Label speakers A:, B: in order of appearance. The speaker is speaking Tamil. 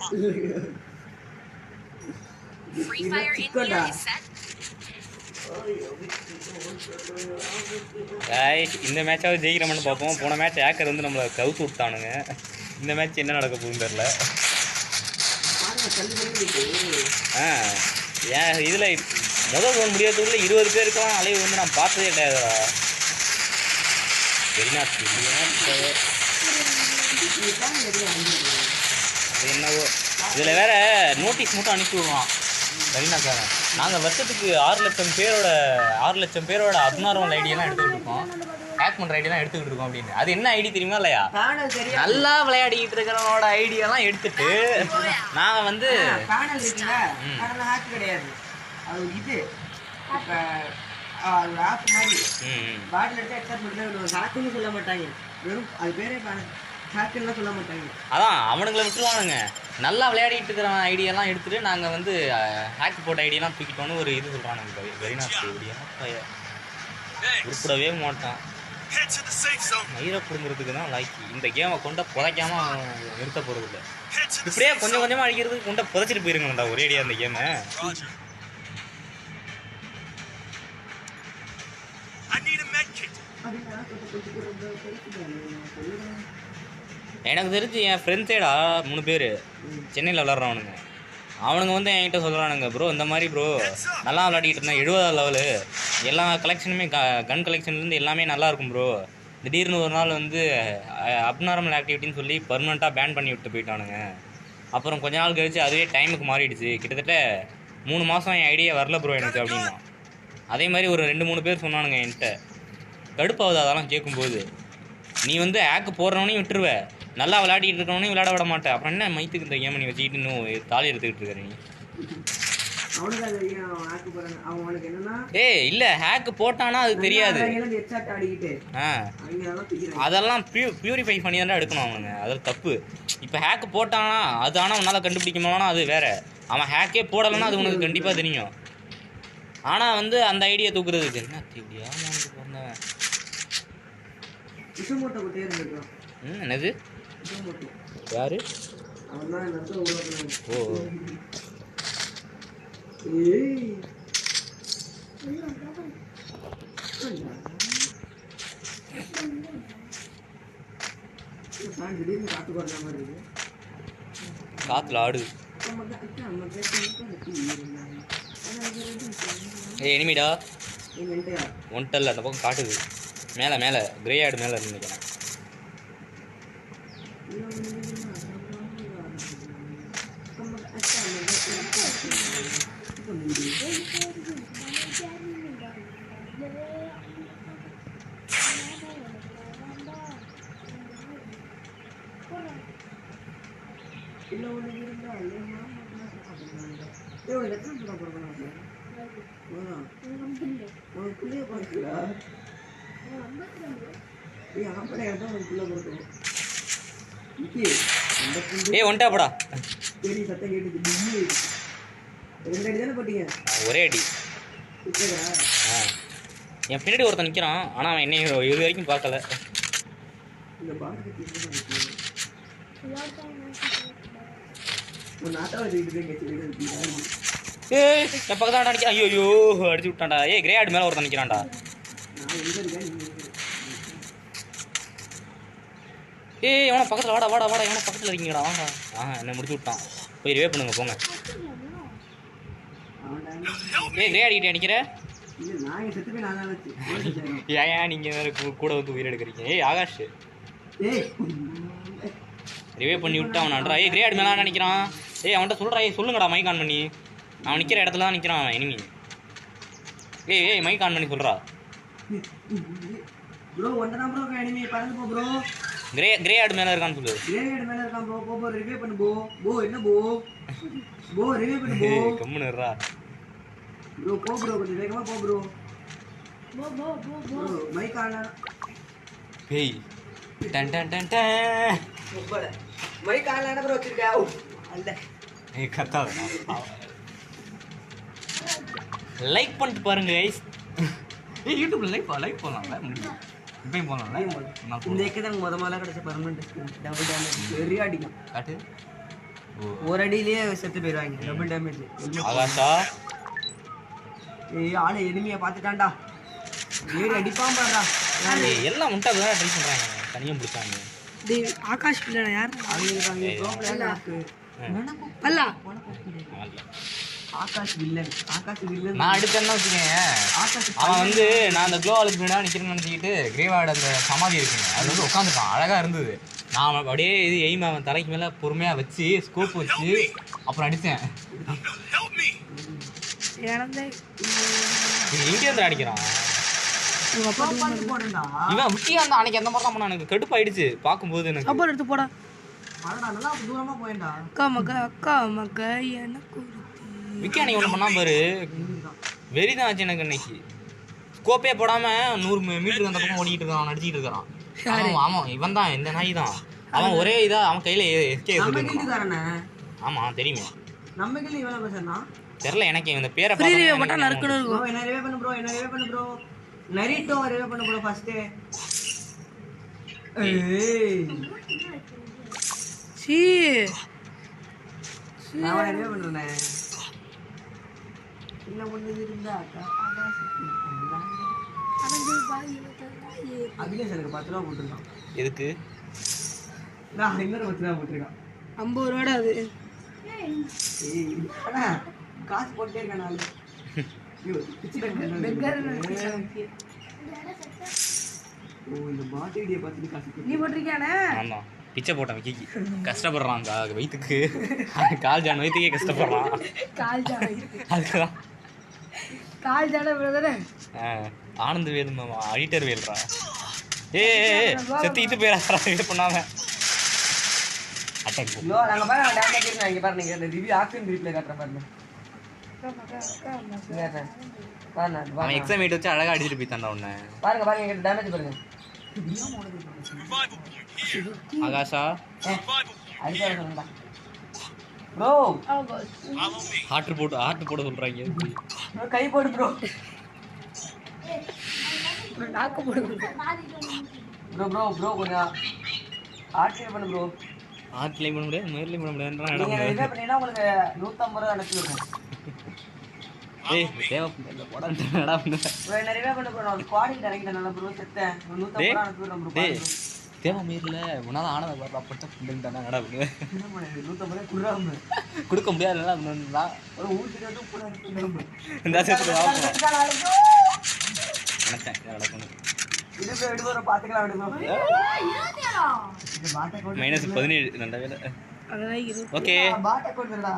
A: Free Fire India is set.
B: Guys இந்த மேட்சாவது ஜெயிக்கிறோம்னு பாப்போம். போன மேட்ச் ஹேக்கர் வந்து நம்மள கவுத்து விட்டானுங்க. இந்த மேட்ச் என்ன நடக்க போகுதுன்னு தெரியல. ஏன் இதுல முதல் ஜோன் முடியாததுக்குள்ள 20 பேருக்கெல்லாம் அலைவு வந்து நான் பார்த்ததே கிடையாதுடா. என்னவோ இதில் வேற நோட்டீஸ் மட்டும் அனுப்பி விடுவான் கரீனாக்காரன். நாங்கள் வருஷத்துக்கு 6 லட்சம் பேரோட அப்நார்மல் ஐடியெல்லாம் எடுத்துக்கிட்டு இருக்கோம். ஹேக் பண்ணுற ஐடியெல்லாம் எடுத்துக்கிட்டு இருக்கோம் அப்படின்னு. அது என்ன ஐடி தெரியுமா இல்லையா? நல்லா விளையாடிக்கிட்டு இருக்கிறவனோட ஐடியெல்லாம் எடுத்துட்டு நாங்கள் வந்து
C: கிடையாது இது ஆப் மாதிரி பாட்டில் எடுத்து எக்ஸாக்ட் பண்ணிட்டு ஹேக்குன்னு சொல்ல மாட்டாங்க. வெறும் அது பேரே ஹேக்குன்னு சொல்ல மாட்டாங்க.
B: அதான் அவனுங்களை விட்டுருவானுங்க. நல்லா விளையாடிட்டு இருக்கிற ஐடியெல்லாம் எடுத்துட்டு நாங்கள் வந்து ஹேக் போட்ட ஐடியெல்லாம் தூக்கிட்டோன்னு ஒரு இது சொல்கிறானுங்க. கரீனாஸ் ஐடியா உருப்படவே மாட்டான். மயிரை பிடுங்கிறதுக்கு தான் லாய்க்கு. இந்த கேமை கொண்ட புதைக்காம நிறுத்த போகிறது இல்லை. இப்படியே கொஞ்சம் கொஞ்சமாக அடிக்கிறதுக்கு கொண்ட புதைச்சிட்டு போயிருங்கடா ஒரே ஐடியா அந்த கேமை. எனக்கு தெரிஞ்சு என் ஃப்ரெண்ட்ஸேடா 3 பேர் சென்னையில் விளாட்றவனுங்க. அவனுங்க வந்து என்கிட்ட சொல்கிறானுங்க, ப்ரோ இந்த மாதிரி ப்ரோ நல்லா விளையாடிட்டு இருந்தேன் 70 லெவலு, எல்லா கலெக்ஷனுமே கன் கலெக்ஷன்லேருந்து எல்லாமே நல்லாயிருக்கும் ப்ரோ. திடீர்னு ஒரு நாள் வந்து அப்நார்மல் ஆக்டிவிட்டின்னு சொல்லி பர்மனெண்ட்டாக பேன் பண்ணி விட்டு போயிட்டானுங்க. அப்புறம் கொஞ்ச நாள் கழிச்சு அதுவே டைமுக்கு மாறிடுச்சு. கிட்டத்தட்ட 3 மாதம் என் ஐடியா வரல ப்ரோ எனக்கு அப்படின்னா. அதே மாதிரி ஒரு 2-3 பேர் சொன்னானுங்க என்கிட்ட. கடுப்பாகுது அதெல்லாம் கேட்கும்போது. நீ வந்து ஹேக்கு போடுறவனையும் விட்டுருவ, நல்லா விளையாடிட்டு இருக்கவனையும் விளையாட விட மாட்டேன். அப்புறம் என்ன மைத்துக்கு இந்த கேமை நீ வச்சுக்கிட்டு இன்னும் தாலி எடுத்துக்கிட்டு இருக்கிற நீ? இல்லை ஹேக்கு போட்டானா அது தெரியாது. அதெல்லாம் பியூரிஃபை பண்ணி தான் எடுக்கணும் அவனுங்க. அது தப்பு. இப்போ ஹேக்கு போட்டானா அது ஆனால் அவனால் கண்டுபிடிக்க முடியலனா அது வேற. அவன் ஹேக்கே போடலைன்னா அது உனக்கு கண்டிப்பாக தெரியும். ஆனால் வந்து அந்த ஐடியா தூக்குறதுக்கு என்ன எப்படியா பிறந்தவன். என்னது யாரு? ஓ காத்துல ஆடு. எனிமிடா ஒன்ட்டல்ல அந்த பக்கம் காட்டுது. மேலே கிரே ஆடு மேலே நினைக்கிறேன். ஒன்ட்டாப்படா ஒரே அடி. என் பின்னாடி ஒருத்தன் நிற்கிறான். ஆனால் அவன் என்னை இது வரைக்கும் பார்க்கல. என் பக்கத்தான் அடிக்கிறான். ஐயோ அடிச்சு விட்டான்டா. கிரே ஆடு மேலே ஒருத்தன் நிற்கிறான்டா. எவனா பக்கத்தில் வாடா எவனா பக்கத்தில் இருக்கீங்கடா வாங்க. என்னை முடிச்சு விட்டான். போய் ரிவே பண்ணுங்க போங்க. கிரே ஆடிக்கிட்டே அடிக்கிற ஏன் நீங்கள் வேறு கூட வந்து உயிர் எடுக்கிறீங்க? ஆகாஷ் ரிவே பண்ணி விட்டு அவனான்றா. கிரே ஆடு மேலே நினைக்கிறான். அவன்கிட்ட சொல்கிறா சொல்லுங்கடா மைக் ஆன் பண்ணி. அவன் நிற்கிற இடத்துல தான் நிற்கிறான் அவன் எனிமி. மைக் ஆன் பண்ணி சொல்கிறா. கிரே ஆடு மேலே இருக்கான்னு சொல்லு. கம்முன்னு இருறா.
C: ப்ரோ போ ப்ரோ கொஞ்சம் வேகமா போ ப்ரோ. Mike on.
B: டன் டன் டன் டன்.
C: மைக் ஆன்ல ப்ரோ வச்சிருக்க. அல்ல
B: கத்தாத. லைக் பண்ணிட்டு பாருங்க गाइस. யூடியூப்ல லைக் போடலாம்ல. இப்பயும் போடலாம்ல.
C: இந்த ஏக்கதான் முதல்ல கிடைச்ச பர்மனன்ட் டபுள் டேமேஜ் வெரி அடிக்கும்.
B: காட்டு
C: ஒரு அடியிலேயே செத்து போயிடுவாங்க. Double damage.
B: ஆகாஷா
C: ஏய் ஆளு எனிமியை பார்த்துட்டான்டா. ஏறி அடிப்பான் பாடுறா.
B: எல்லாம் முட்டை தான் ட்ரை பண்ணுறாங்க. தனியாக பிடிச்சாங்க.
A: ஆகாஷ் இல்லைண்ணா யார்
C: ஆகாஷ் வில்லன். ஆகாஷ் வில்லன்
B: நான் அடிச்சேன்னா வச்சுக்கேன். அவன் வந்து நான் அந்த க்ளோ ஆளுக்கு முன்னாடி நிற்கிறேன்னு நினச்சிக்கிட்டு கிரேவாட அந்த சமாதி இருக்குங்க அது வந்து உட்காந்துட்டான். அழகாக இருந்தது. நான் அப்படியே இது எய்ம் அவன் தலைக்கு மேலே பொறுமையாக வச்சு ஸ்கோப் வச்சு அப்புறம் அடித்தேன். எங்கே வந்து அடிக்கிறான் இவன் முக்கியம் தான். அன்னைக்கு அந்த மாதிரி தான் பண்ணான். எனக்கு கடுப்பாயிடுச்சு பார்க்கும்போது. எனக்கு
A: சாப்பாடு எடுத்து போடா.
C: நல்லா தூரமா போயேன்டா.
A: அக்கா மக எனக்கு
B: விக்கி அன்னைக்கு ஒன்று பண்ணாம பாரு. வெறிதான் ஆச்சு எனக்கு அன்னைக்கு. ஸ்கோப்பே போடாமல் 100 மீட்டருக்கு அந்த பக்கம் ஓடிக்கிட்டு இருக்கான். அவன் அடிச்சிட்டு இருக்கிறான். ஆமாம் இவன் தான் இந்த நாய் தான். அவன் ஒரே இதாக அவன் கையில் எஸ்கே ஆமாம் தெரியுமே.
C: நம்ம கிட்ட இவன பேசுறா
B: தெரியல எனக்கு இந்த பேரை
C: என்ன ரிவே பண்ணு ப்ரோ. நரிட்டோ ரிவே பண்ணு ப்ரோ ஃபர்ஸ்ட். ஏய்
A: சீ
C: நான் ரிவே பண்றேனே. இல்ல முன்ன இருந்தா அபிலேஷ் எனக்கு 10 ரூபா போட்டுருக்கான்.
B: எதுக்கு?
C: நான் இன்னொரு 10 ரூபா போட்டுருக்கான்.
A: 50 ரூபாடா அது.
C: அண்ணா காசு போட்டே இருக்கேன் நாலு. இந்த பாட்டு வீடியோ பார்த்துட்டு காசு
A: நீ போட்டிருக்கியானே?
B: ஆமாம் பிச்சை போட்டான் விக்கிக்கு. கஷ்டப்படுறான் வயிற்றுக்கு. கால் ஜான் வயிற்றுக்கே கஷ்டப்படுறான். அதுக்குதான்
A: கால் ஜான பிரதரே.
B: ஆனந்த் வேல் அடிட்டர் வேல்றா. ஏ செத்திட்டு போயிடா இது பண்ணாம அட்டாக்.
C: நாங்கள் பாரு டேமேஜ் இருக்கேன். இங்கே பாரு நீங்கள் இந்த ரிவ்யூ ஆக்ஷன் ரிப்ளை காட்டுற பாருங்க.
B: அவன் எக்ஸாம் எயிட் வச்சு அழகாக அடிச்சுட்டு போய்த்தான்டா உன்னை.
C: பாருங்க பாருங்க எங்கிட்ட டேமேஜ் பாருங்க.
B: ஆகாஷா
C: அடிச்சா சொல்லுடா ப்ரோ.
B: ஹார்ட் போட சொல்றாங்க.
C: கை போடு ப்ரோ.
A: நாக்கு போடு
C: ப்ரோ கொஞ்சம் ஆர்ட் பண்ணு ப்ரோ.
B: ஆர்ட்லையும் பண்ண முடியாது மேர்லையும் பண்ண முடியாதுன்றான்.
C: நீங்க என்ன பண்ணீங்கன்னா உங்களுக்கு 150 ரூபா அனுப்பி விடுறேன்.
B: ஏய் தேவ போடான்டா என்னடா பண்ணு.
C: ப்ரோ நிறைய பண்ணு ப்ரோ. நான் குவாலிட்டி இறங்கிட்டேன் நல்லா ப்ரோ. செத்தேன். 150 ரூபா அனுப்பி விடுறேன் ப்ரோ.
B: டேய் தேவ மீர்ல உன்னால ஆனத பாரு அப்பட்ட புண்டன்டா என்னடா பண்ணு.
C: என்ன பண்ணு 150 ரூபா குடுறாம
B: கொடுக்க முடியாது என்னடா பண்ணா.
C: ஒரு ஊருக்கு வந்து கூட அனுப்பி
B: இந்த சேத்துல வாங்க. நினைச்சேன் என்னடா பண்ணு.
C: இது ப்ரோ எடுபற பாத்துக்கலாம் விடு ப்ரோ. இது பாட்ட கோட்
B: -17 நல்ல வேளை.
A: அதெல்லாம்
B: ஓகே
C: பாட்ட கோட் வருடா.